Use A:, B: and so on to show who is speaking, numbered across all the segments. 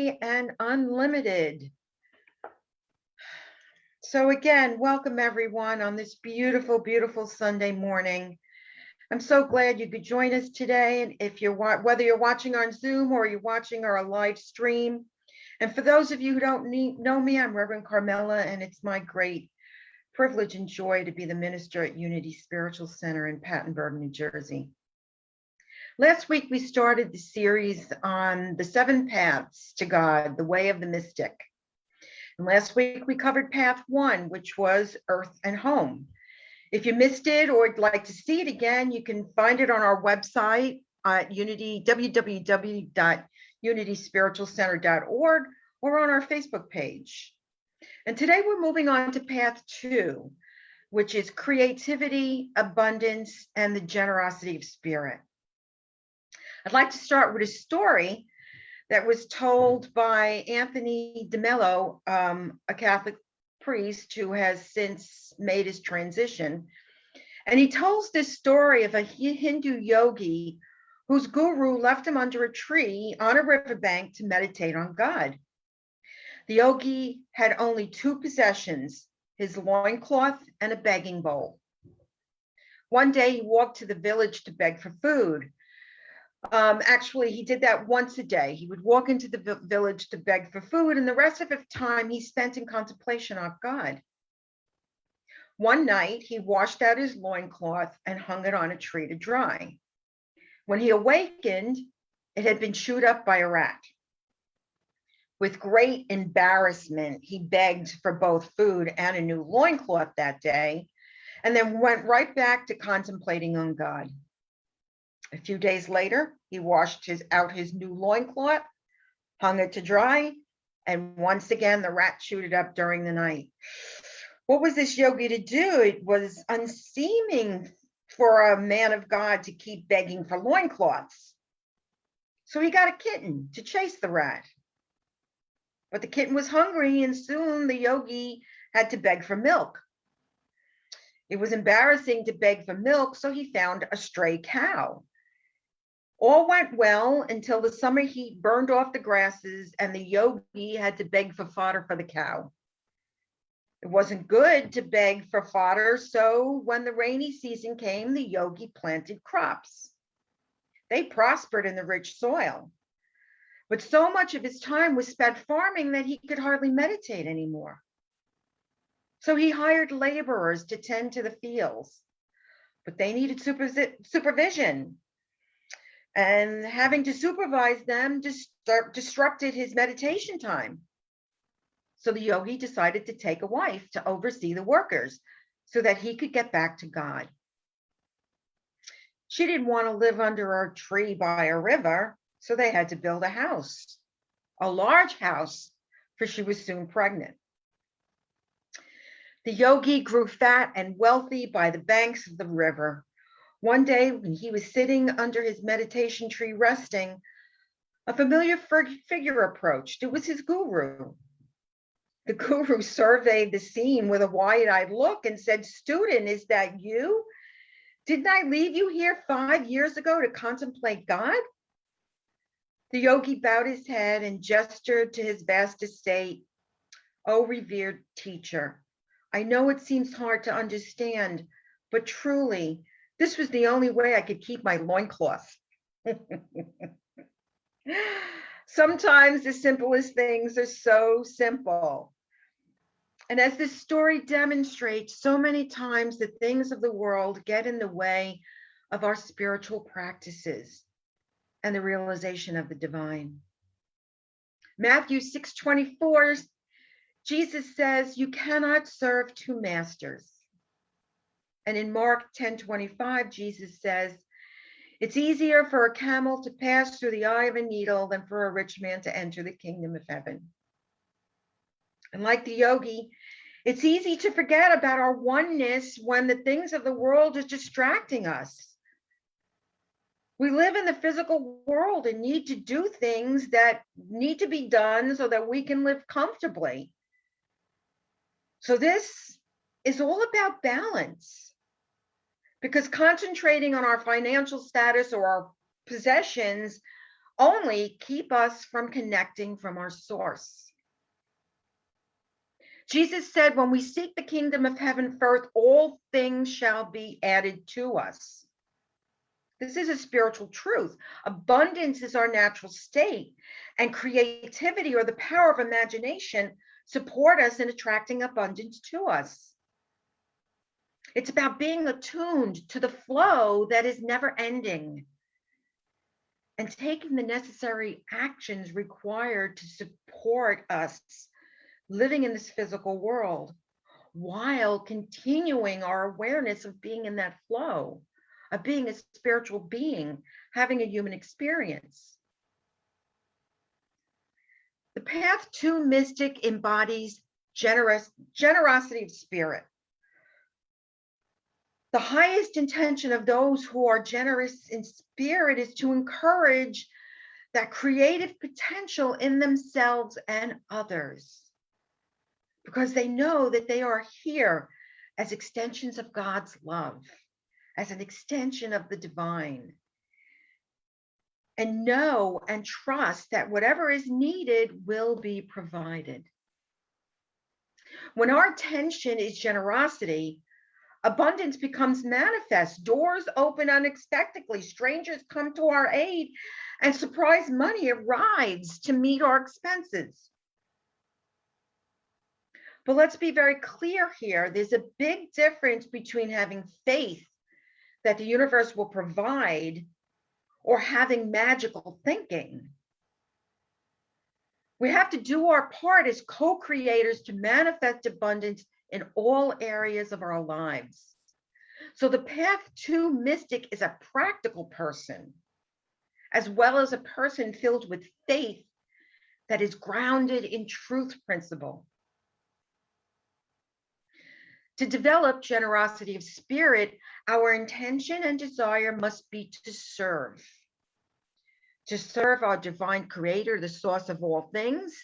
A: Free and Unlimited. So again, welcome everyone on this beautiful, beautiful Sunday morning. I'm so glad you could join us today. And if you're whether you're watching on Zoom or you're watching our live stream, and for those of you who don't know me, I'm Reverend Carmela, and it's my great privilege and joy to be the minister at Unity Spiritual Center in Patenburg, New Jersey. Last week, we started the series on the 7 paths to God, the way of the mystic. And last week, we covered path 1, which was earth and home. If you missed it or would like to see it again, you can find it on our website at www.unityspiritualcenter.org or on our Facebook page. And today we're moving on to path 2, which is creativity, abundance, and the generosity of spirit. I'd like to start with a story that was told by Anthony DeMello, a Catholic priest who has since made his transition. And he tells this story of a Hindu yogi whose guru left him under a tree on a riverbank to meditate on God. The yogi had only 2 possessions, his loincloth and a begging bowl. One day he walked to the village to beg for food. Actually, he did that once a day. He would walk into the village to beg for food, and the rest of his time he spent in contemplation of God. One night, he washed out his loincloth and hung it on a tree to dry. When he awakened, it had been chewed up by a rat. With great embarrassment, he begged for both food and a new loincloth that day, and then went right back to contemplating on God. A few days later, he washed out his new loincloth, hung it to dry, and once again, the rat chewed it up during the night. What was this yogi to do? It was unseeming for a man of God to keep begging for loincloths. So he got a kitten to chase the rat. But the kitten was hungry, and soon the yogi had to beg for milk. It was embarrassing to beg for milk, so he found a stray cow. All went well until the summer heat burned off the grasses and the yogi had to beg for fodder for the cow. It wasn't good to beg for fodder, so when the rainy season came, the yogi planted crops. They prospered in the rich soil, but so much of his time was spent farming that he could hardly meditate anymore. So he hired laborers to tend to the fields, but they needed supervision. And having to supervise them disrupted his meditation time. So the yogi decided to take a wife to oversee the workers so that he could get back to God. She didn't want to live under a tree by a river, so they had to build a house, a large house, for she was soon pregnant. The yogi grew fat and wealthy by the banks of the river. One day, when he was sitting under his meditation tree resting, a familiar figure approached. It was his guru. The guru surveyed the scene with a wide-eyed look and said, "Student, is that you? Didn't I leave you here 5 years ago to contemplate God?" The yogi bowed his head and gestured to his vast estate. "Oh, revered teacher, I know it seems hard to understand, but truly, this was the only way I could keep my loincloth." Sometimes the simplest things are so simple. And as this story demonstrates, so many times the things of the world get in the way of our spiritual practices and the realization of the divine. Matthew 6:24, Jesus says, "You cannot serve 2 masters." And in Mark 10:25, Jesus says, "It's easier for a camel to pass through the eye of a needle than for a rich man to enter the kingdom of heaven." And like the yogi, it's easy to forget about our oneness when the things of the world are distracting us. We live in the physical world and need to do things that need to be done so that we can live comfortably. So this is all about balance, because concentrating on our financial status or our possessions only keep us from connecting from our source. Jesus said, when we seek the kingdom of heaven first, all things shall be added to us. This is a spiritual truth. Abundance is our natural state, and creativity or the power of imagination support us in attracting abundance to us. It's about being attuned to the flow that is never ending and taking the necessary actions required to support us living in this physical world while continuing our awareness of being in that flow, of being a spiritual being, having a human experience. The path to mystic embodies generosity of spirit. The highest intention of those who are generous in spirit is to encourage that creative potential in themselves and others, because they know that they are here as extensions of God's love, as an extension of the divine, and know and trust that whatever is needed will be provided. When our intention is generosity, abundance becomes manifest. Doors open unexpectedly. Strangers come to our aid, and surprise money arrives to meet our expenses. But let's be very clear here. There's a big difference between having faith that the universe will provide or having magical thinking. We have to do our part as co-creators to manifest abundance in all areas of our lives. So the path to mystic is a practical person, as well as a person filled with faith that is grounded in truth principle. To develop generosity of spirit, our intention and desire must be to serve our divine creator, the source of all things,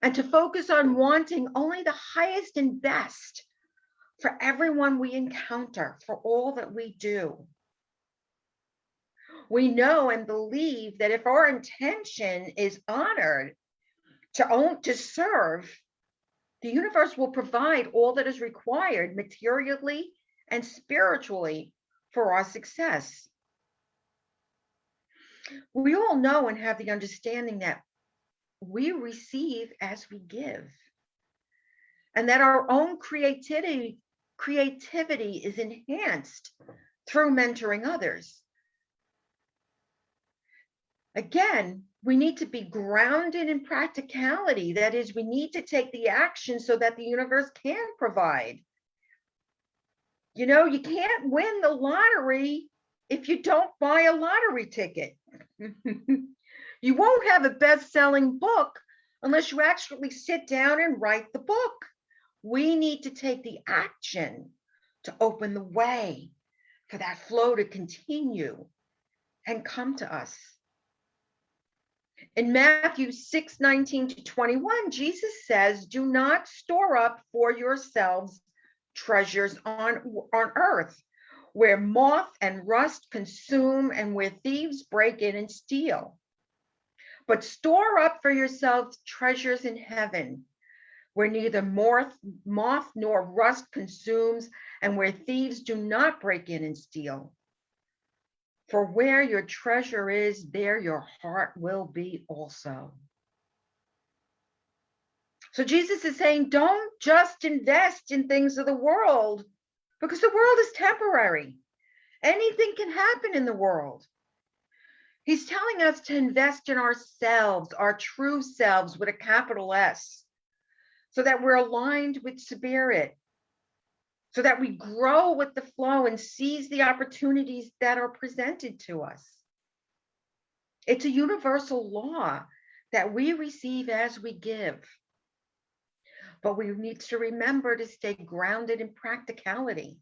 A: and to focus on wanting only the highest and best for everyone we encounter, for all that we do. We know and believe that if our intention is honored to serve, the universe will provide all that is required materially and spiritually for our success. We all know and have the understanding that we receive as we give, and that our own creativity is enhanced through mentoring others. Again, we need to be grounded in practicality. That is, we need to take the action so that the universe can provide. You know, you can't win the lottery if you don't buy a lottery ticket. You won't have a best-selling book unless you actually sit down and write the book. We need to take the action to open the way for that flow to continue and come to us. In Matthew 6:19-21, Jesus says, do not store up for yourselves treasures on earth, where moth and rust consume and where thieves break in and steal. But store up for yourselves treasures in heaven, where neither moth nor rust consumes and where thieves do not break in and steal. For where your treasure is, there your heart will be also. So Jesus is saying, don't just invest in things of the world, because the world is temporary. Anything can happen in the world. He's telling us to invest in ourselves, our true selves with a capital S, so that we're aligned with spirit, so that we grow with the flow and seize the opportunities that are presented to us. It's a universal law that we receive as we give. But we need to remember to stay grounded in practicality,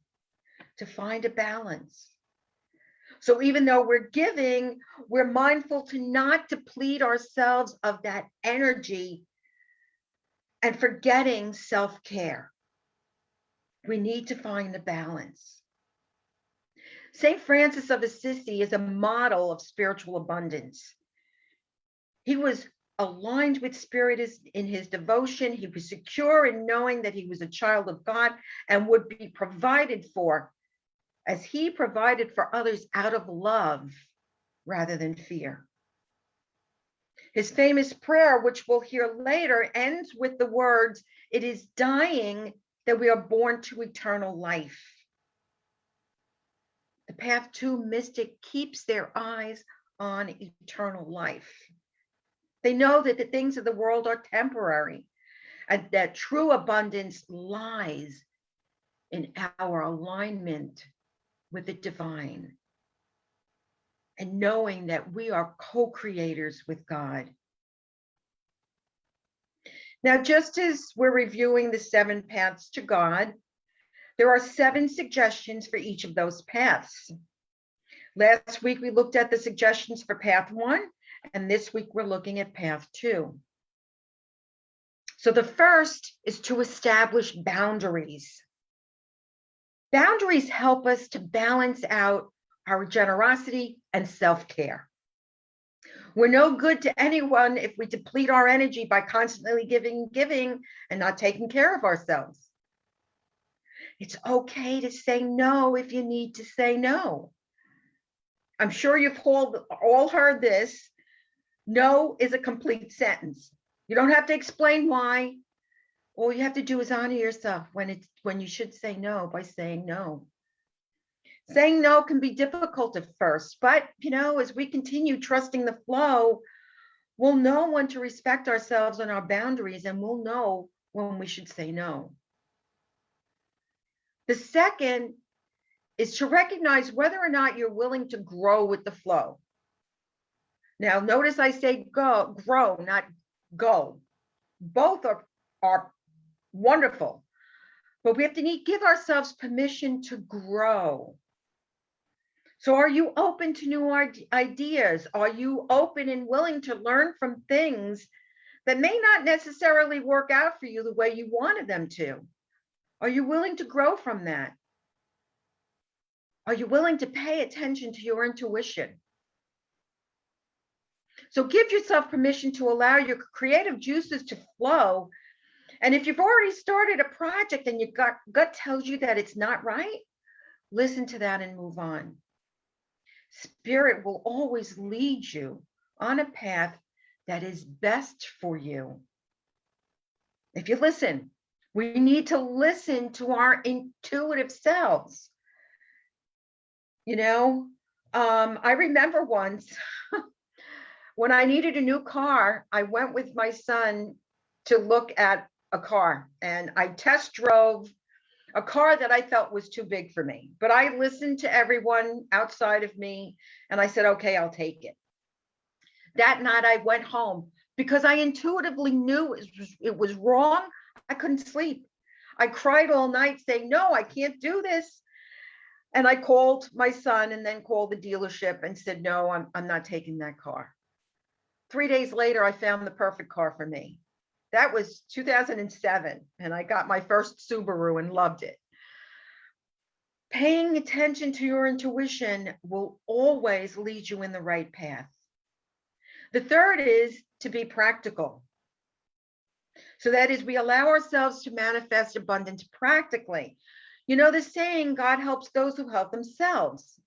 A: to find a balance. So even though we're giving, we're mindful to not deplete ourselves of that energy and forgetting self-care. We need to find the balance. St. Francis of Assisi is a model of spiritual abundance. He was aligned with spirit in his devotion. He was secure in knowing that he was a child of God and would be provided for as he provided for others out of love rather than fear. His famous prayer, which we'll hear later, ends with the words, "It is dying that we are born to eternal life." The Path 2 mystic keeps their eyes on eternal life. They know that the things of the world are temporary and that true abundance lies in our alignment with the divine and knowing that we are co-creators with God. Now, just as we're reviewing the 7 paths to God, there are 7 suggestions for each of those paths. Last week, we looked at the suggestions for path 1, and this week we're looking at path 2. So the first is to establish boundaries. Boundaries help us to balance out our generosity and self-care. We're no good to anyone if we deplete our energy by constantly giving and not taking care of ourselves. It's okay to say no if you need to say no. I'm sure you've all heard this. No is a complete sentence. You don't have to explain why. All you have to do is honor yourself when you should say no by saying no. Saying no can be difficult at first, but as we continue trusting the flow, we'll know when to respect ourselves and our boundaries, and we'll know when we should say no. The second is to recognize whether or not you're willing to grow with the flow. Now, notice I say grow, not go. Both are wonderful, but we have to give ourselves permission to grow. So are you open to new ideas? Are you open and willing to learn from things that may not necessarily work out for you the way you wanted them to? Are you willing to grow from that? Are you willing to pay attention to your intuition? So give yourself permission to allow your creative juices to flow. And if you've already started a project and your gut tells you that it's not right, listen to that and move on. Spirit will always lead you on a path that is best for you. If you listen, we need to listen to our intuitive selves. I remember once when I needed a new car, I went with my son to look at a car, and I test drove a car that I felt was too big for me. But I listened to everyone outside of me, and I said, okay, I'll take it. That night I went home because I intuitively knew it was wrong. I couldn't sleep. I cried all night saying, no, I can't do this. And I called my son and then called the dealership and said, no, I'm not taking that car. 3 days later, I found the perfect car for me. That was 2007, and I got my first Subaru and loved it. Paying attention to your intuition will always lead you in the right path. The third is to be practical. So that is, we allow ourselves to manifest abundance practically. The saying, God helps those who help themselves.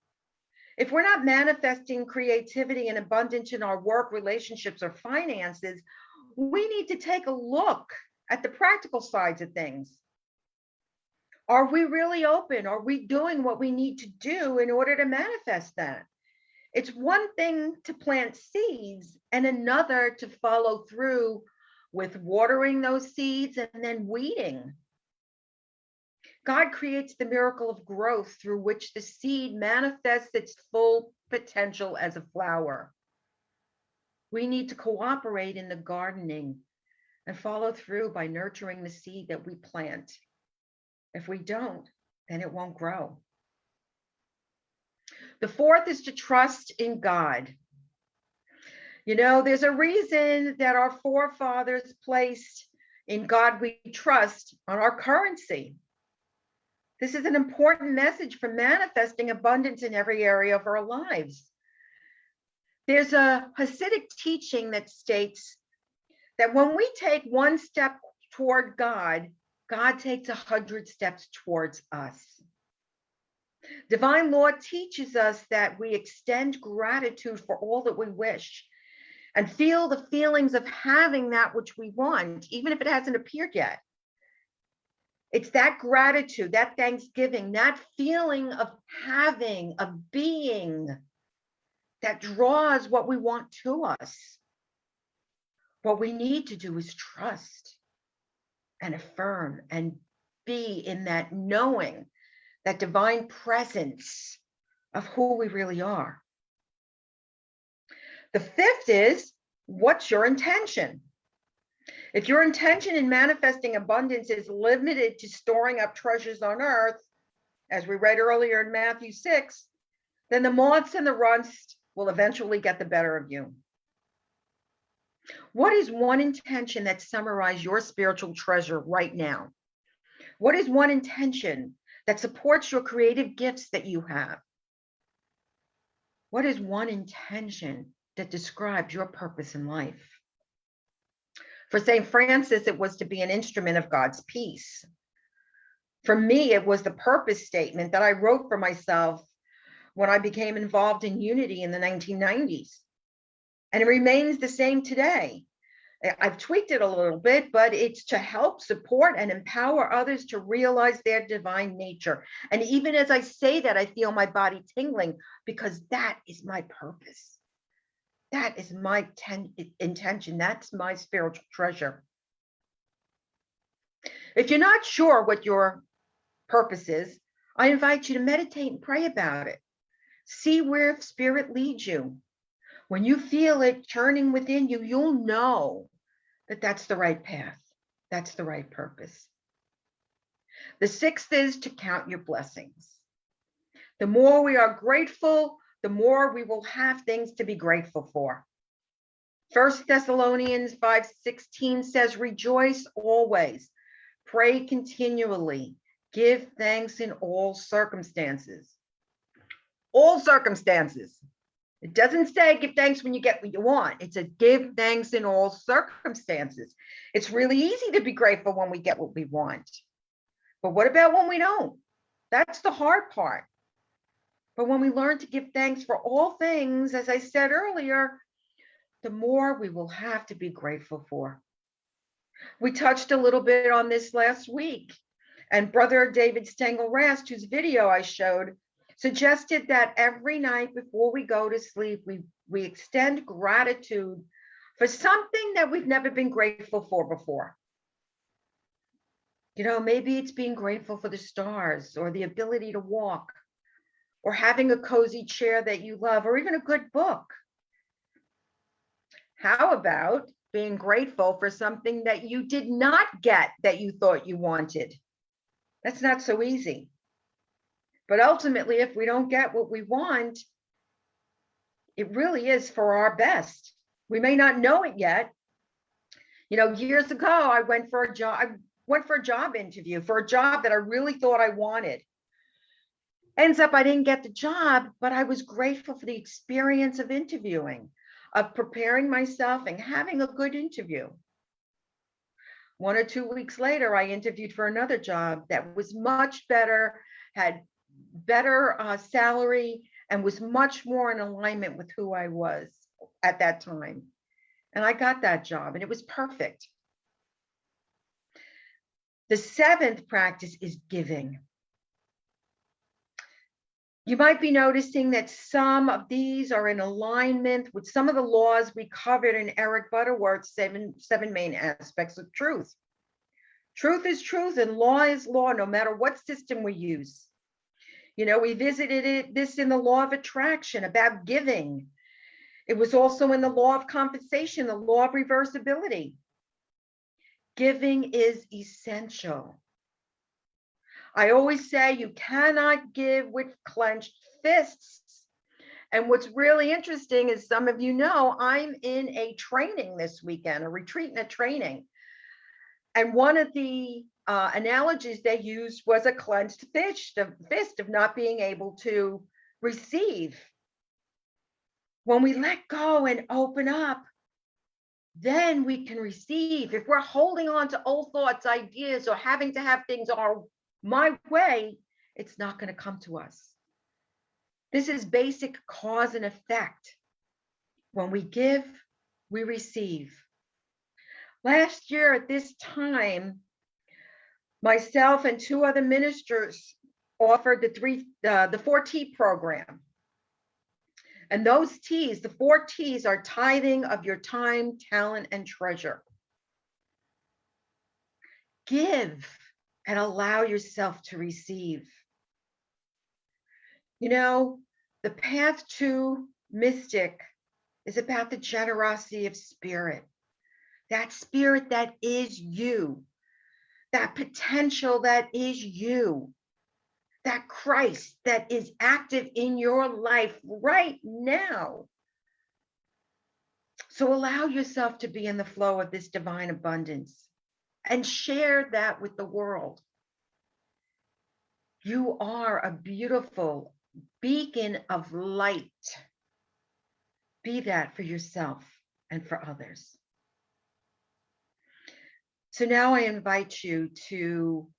A: If we're not manifesting creativity and abundance in our work, relationships, or finances, we need to take a look at the practical sides of things. Are we really open? Are we doing what we need to do in order to manifest that? It's one thing to plant seeds and another to follow through with watering those seeds and then weeding. God creates the miracle of growth through which the seed manifests its full potential as a flower. We need to cooperate in the gardening and follow through by nurturing the seed that we plant. If we don't, then it won't grow. The fourth is to trust in God. There's a reason that our forefathers placed "In God we trust" on our currency. This is an important message for manifesting abundance in every area of our lives. There's a Hasidic teaching that states that when we take one step toward God, God takes 100 steps towards us. Divine law teaches us that we extend gratitude for all that we wish and feel the feelings of having that which we want, even if it hasn't appeared yet. It's that gratitude, that thanksgiving, that feeling of having, of being, that draws what we want to us. What we need to do is trust and affirm and be in that knowing, that divine presence of who we really are. The fifth is, what's your intention? If your intention in manifesting abundance is limited to storing up treasures on earth, as we read earlier in Matthew 6, then the moths and the rust will eventually get the better of you. What is one intention that summarizes your spiritual treasure right now? What is one intention that supports your creative gifts that you have? What is one intention that describes your purpose in life? For St. Francis, it was to be an instrument of God's peace. For me, it was the purpose statement that I wrote for myself when I became involved in Unity in the 1990s. And it remains the same today. I've tweaked it a little bit, but it's to help support and empower others to realize their divine nature. And even as I say that, I feel my body tingling, because that is my purpose. That is my intention. That's my spiritual treasure. If you're not sure what your purpose is, I invite you to meditate and pray about it. See where spirit leads you. When you feel it churning within you, you'll know that that's the right path. That's the right purpose. The sixth is to count your blessings. The more we are grateful, the more we will have things to be grateful for. 1 Thessalonians 5:16 says, rejoice always, pray continually, give thanks in all circumstances. All circumstances. It doesn't say give thanks when you get what you want. It says give thanks in all circumstances. It's really easy to be grateful when we get what we want. But what about when we don't? That's the hard part. But when we learn to give thanks for all things, as I said earlier, the more we will have to be grateful for. We touched a little bit on this last week, and Brother David Stengel-Rast, whose video I showed, suggested that every night before we go to sleep, we extend gratitude for something that we've never been grateful for before. You know, maybe it's being grateful for the stars, or the ability to walk, or having a cozy chair that you love, or even a good book. How about being grateful for something that you did not get that you thought you wanted? That's not so easy. But ultimately, if we don't get what we want, it really is for our best. We may not know it yet. You know, years ago, I went for a job interview for a job that I really thought I wanted. Ends up, I didn't get the job, but I was grateful for the experience of interviewing, of preparing myself and having a good interview. 1 or 2 weeks later, I interviewed for another job that was much better, had better salary, and was much more in alignment with who I was at that time. And I got that job, and it was perfect. The seventh practice is giving. You might be noticing that some of these are in alignment with some of the laws we covered in Eric Butterworth's seven main aspects of truth. Truth is truth and law is law, no matter what system we use. You know, we visited this in the law of attraction about giving. It was also in the law of compensation, the law of reversibility. Giving is essential. I always say you cannot give with clenched fists. And what's really interesting is, some of you know, I'm in a training this weekend, a retreat and a training. And one of the analogies they used was a clenched fist of not being able to receive. When we let go and open up, then we can receive. If we're holding on to old thoughts, ideas, or having to have things my way, it's not going to come to us. This is basic cause and effect. When we give, we receive. Last year at this time, myself and two other ministers offered the 4T program. And those T's, the 4 T's, are tithing of your time, talent, and treasure. Give and allow yourself to receive. You know, the path to mystic is about the generosity of spirit. That spirit that is you, that potential that is you, that Christ that is active in your life right now. So allow yourself to be in the flow of this divine abundance and share that with the world. You are a beautiful beacon of light. Be that for yourself and for others. So now I invite you to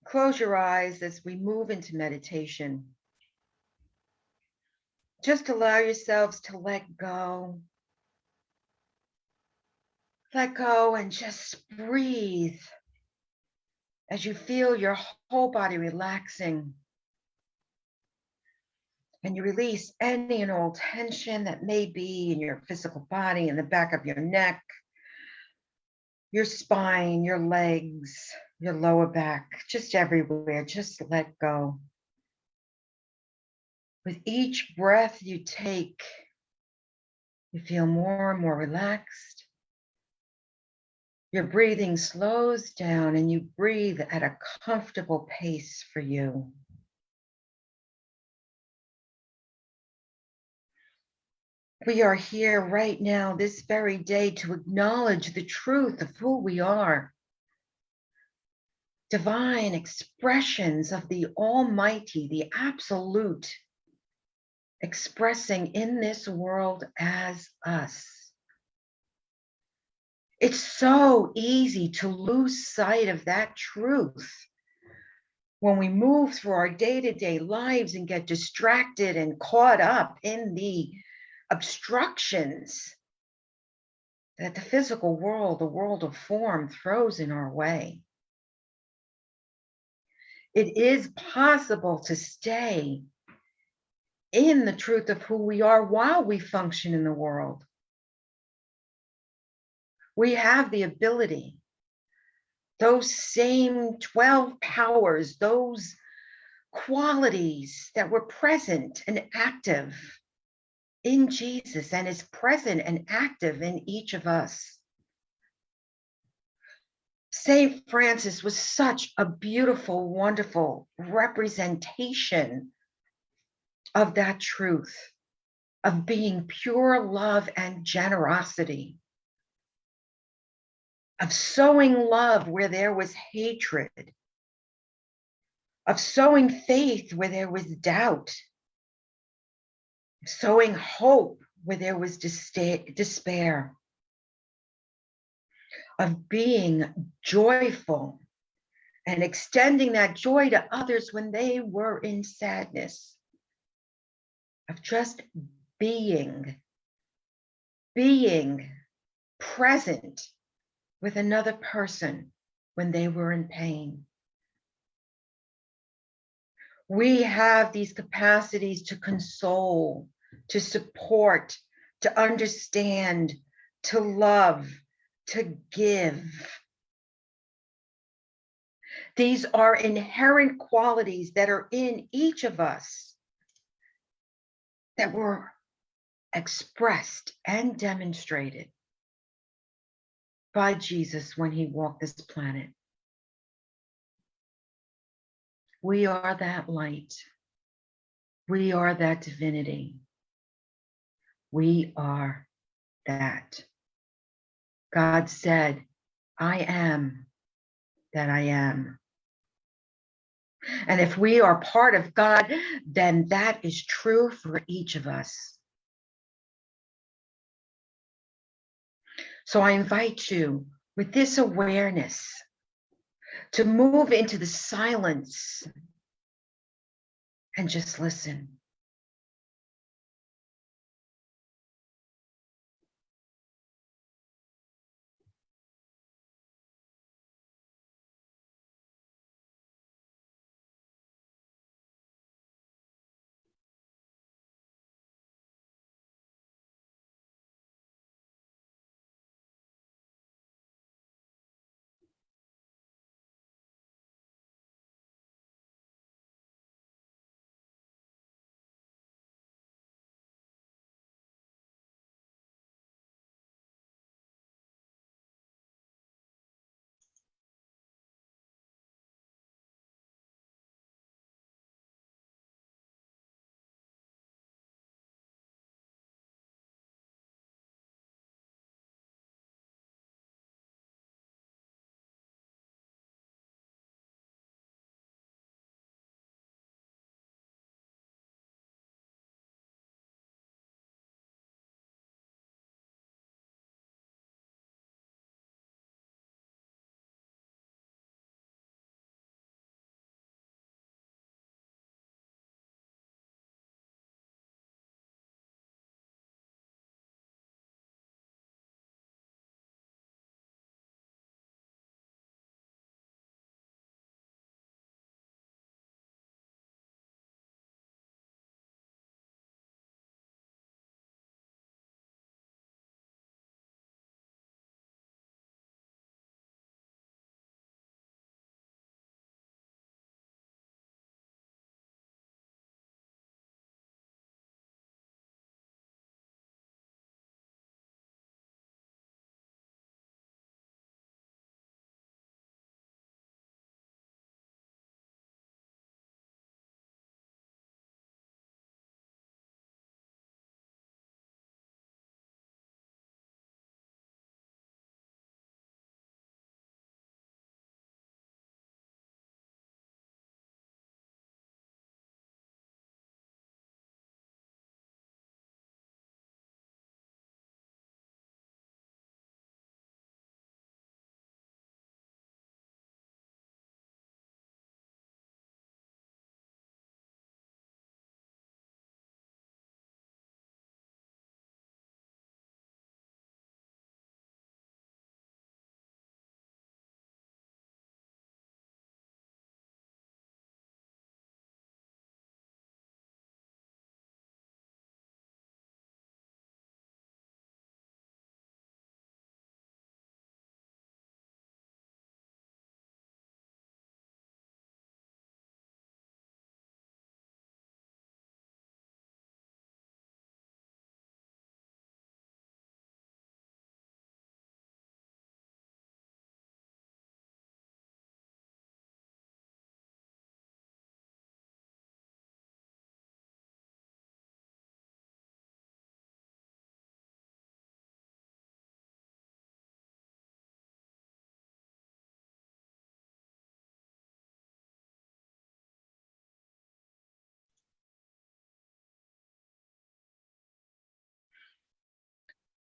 A: close your eyes as we move into meditation. Just allow yourselves to let go. Let go and just breathe as you feel your whole body relaxing. And you release any and all tension that may be in your physical body, in the back of your neck, your spine, your legs, your lower back, just everywhere. Just let go. With each breath you take, you feel more and more relaxed. Your breathing slows down and you breathe at a comfortable pace for you. We are here right now, this very day, to acknowledge the truth of who we are. Divine expressions of the Almighty, the Absolute, expressing in this world as us. It's so easy to lose sight of that truth when we move through our day-to-day lives and get distracted and caught up in the obstructions that the physical world, the world of form, throws in our way. It is possible to stay in the truth of who we are while we function in the world. We have the ability, those same 12 powers, those qualities that were present and active in Jesus and is present and active in each of us. St. Francis was such a beautiful, wonderful representation of that truth, of being pure love and generosity, of sowing love where there was hatred, of sowing faith where there was doubt, sowing hope where there was despair, of being joyful and extending that joy to others when they were in sadness, of just being present with another person when they were in pain. We have these capacities to console, to support, to understand, to love, to give. These are inherent qualities that are in each of us that were expressed and demonstrated by Jesus when he walked this planet. We are that light. We are that divinity. We are that. God said, I am that I am. And if we are part of God, then that is true for each of us. So I invite you with this awareness to move into the silence and just listen.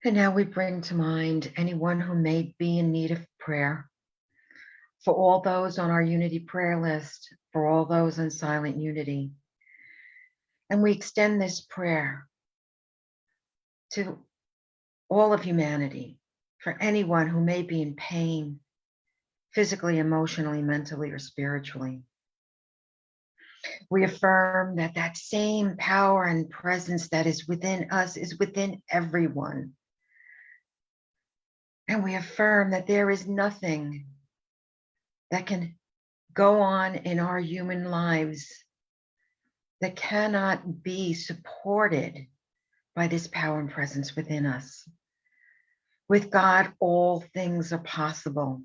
A: And now we bring to mind anyone who may be in need of prayer. For all those on our unity prayer list, for all those in silent unity. And we extend this prayer to all of humanity, for anyone who may be in pain, physically, emotionally, mentally, or spiritually. We affirm that that same power and presence that is within us is within everyone. And we affirm that there is nothing that can go on in our human lives that cannot be supported by this power and presence within us. With God, all things are possible.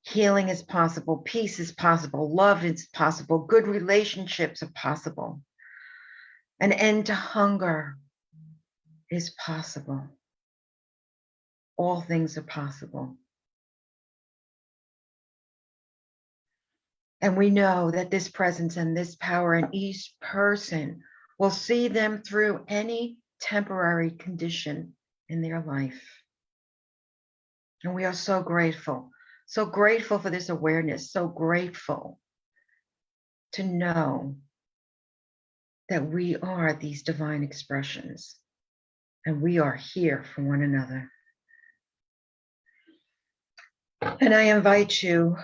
A: Healing is possible, peace is possible, love is possible, good relationships are possible. An end to hunger is possible. All things are possible. And we know that this presence and this power in each person will see them through any temporary condition in their life. And we are so grateful for this awareness, so grateful to know that we are these divine expressions and we are here for one another. And I invite you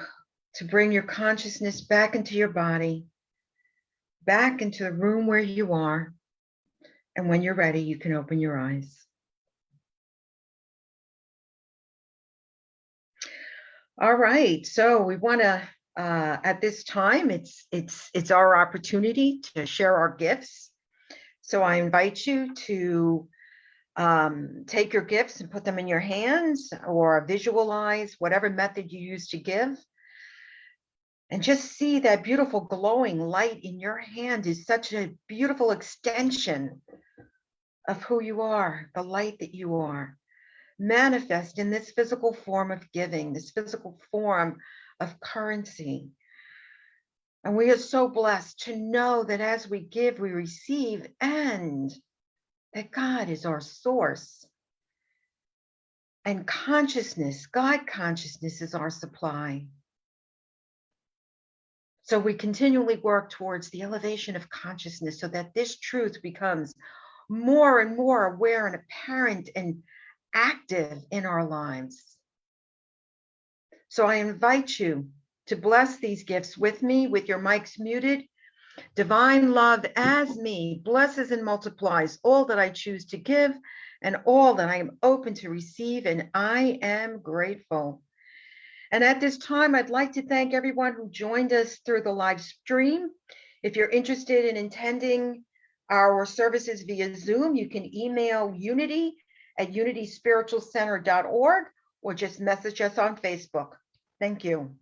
A: to bring your consciousness back into your body, back into the room where you are. And when you're ready, you can open your eyes. All right, so we want to, at this time, it's our opportunity to share our gifts. So I invite you to take your gifts and put them in your hands or visualize whatever method you use to give. And just see that beautiful glowing light in your hand is such a beautiful extension of who you are, the light that you are. Manifest in this physical form of giving, this physical form of currency. And we are so blessed to know that as we give, we receive, and that God is our source. And consciousness, God consciousness is our supply. So we continually work towards the elevation of consciousness so that this truth becomes more and more aware and apparent and active in our lives. So I invite you to bless these gifts with me, with your mics muted. Divine love as me blesses and multiplies all that I choose to give and all that I am open to receive, and I am grateful. And at this time, I'd like to thank everyone who joined us through the live stream. If you're interested in attending our services via Zoom, you can email unity@unityspiritualcenter.org or just message us on Facebook. Thank you.